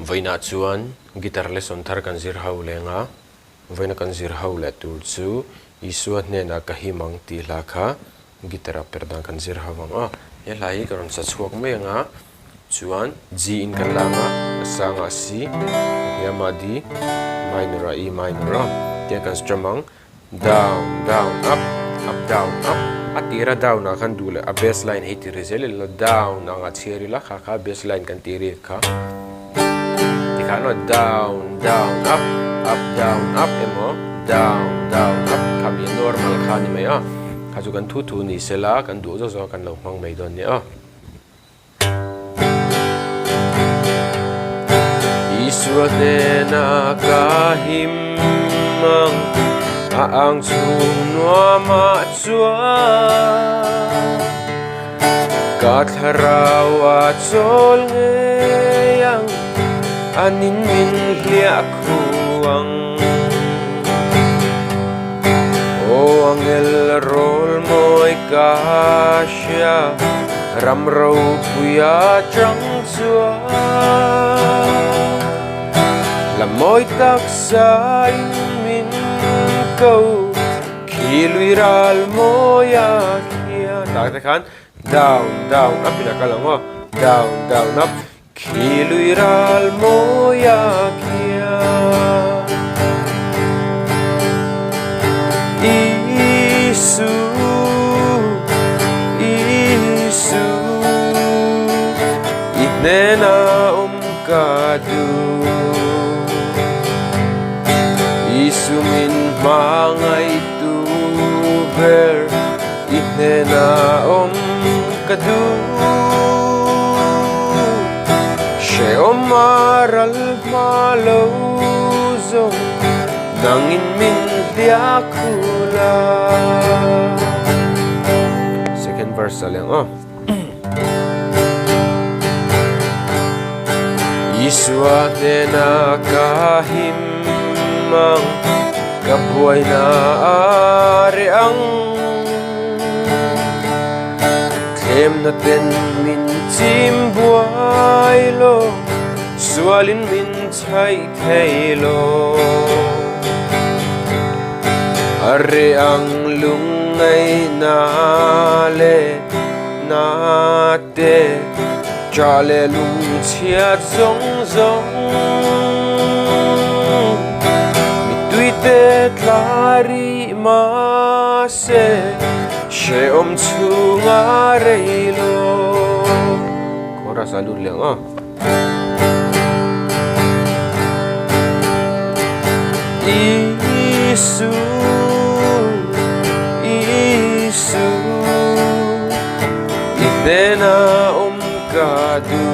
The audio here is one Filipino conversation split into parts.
Vaina chuan gitar le son thar kan zir ho lenga vaina kan zir ho le tur chu Isua hnenah ka himang ti hla kha gitara perhdan kan zir hawang a he hlai karon sa chuak menga chuan G in kan langa asanga C yama D minor E minor tiang kan stramang down down up up down up atira down na kan dule a bassline he ti resel lo down anga cheri la kha kha bassline kan tiri kha tikano down down up up down up emo down down up kami normal kha ni mai a kaju kan thu ni sela kan du zo zo kan lo mang mai don ni a Isua hnenah ka himang ang chung nuama chuan katharawa chol ngeyang anin min hlia khuang o angel rol moi kasha ramro puya trăng chuan la moi tak sai min câu khi lui ral moya kia tak kan down down up ina kalango down down up khi lui ral moya kia Isu Isu hnenah kadu Isu min mangai tu ber hnenah kadu she maral malo zong nangin min diakula second verse alang Isua hnenah ka himang kabuhay na areang Tlem natin min timbuay lo sualin min chay lo areang lungay nale nate Chale lung chiat zong zong Mituite tlari ma se she chunga reilo Kora salud lang Isu Isu hnenah kadu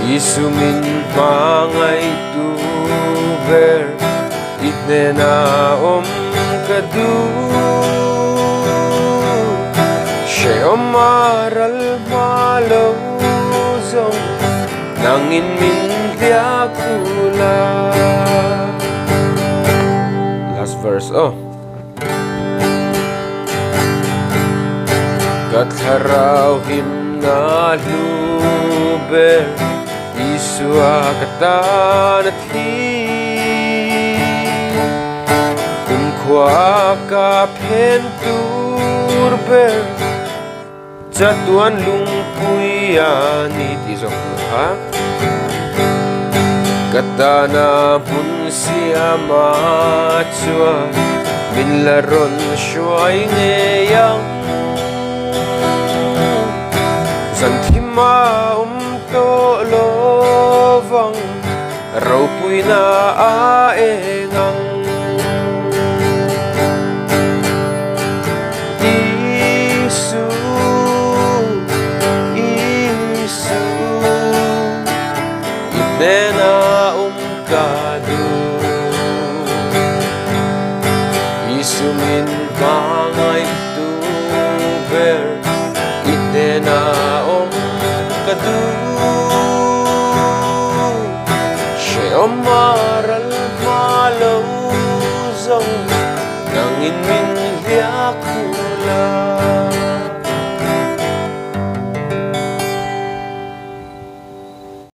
Isu min mangai tu ber hnenah kadu she maral malo zong nangin min diakula last verse Katharaw himna luber Isua katanat kumkwa ka penturber Jatuan lungpuyanit isokha Katana pun siya chua minlaron shuay ngeyang Santima to lovang raw puy na aengang Isu Isu hnenah kadu Isu min mangai tu ber hnenah kadu she maral malo zong nangin min hiak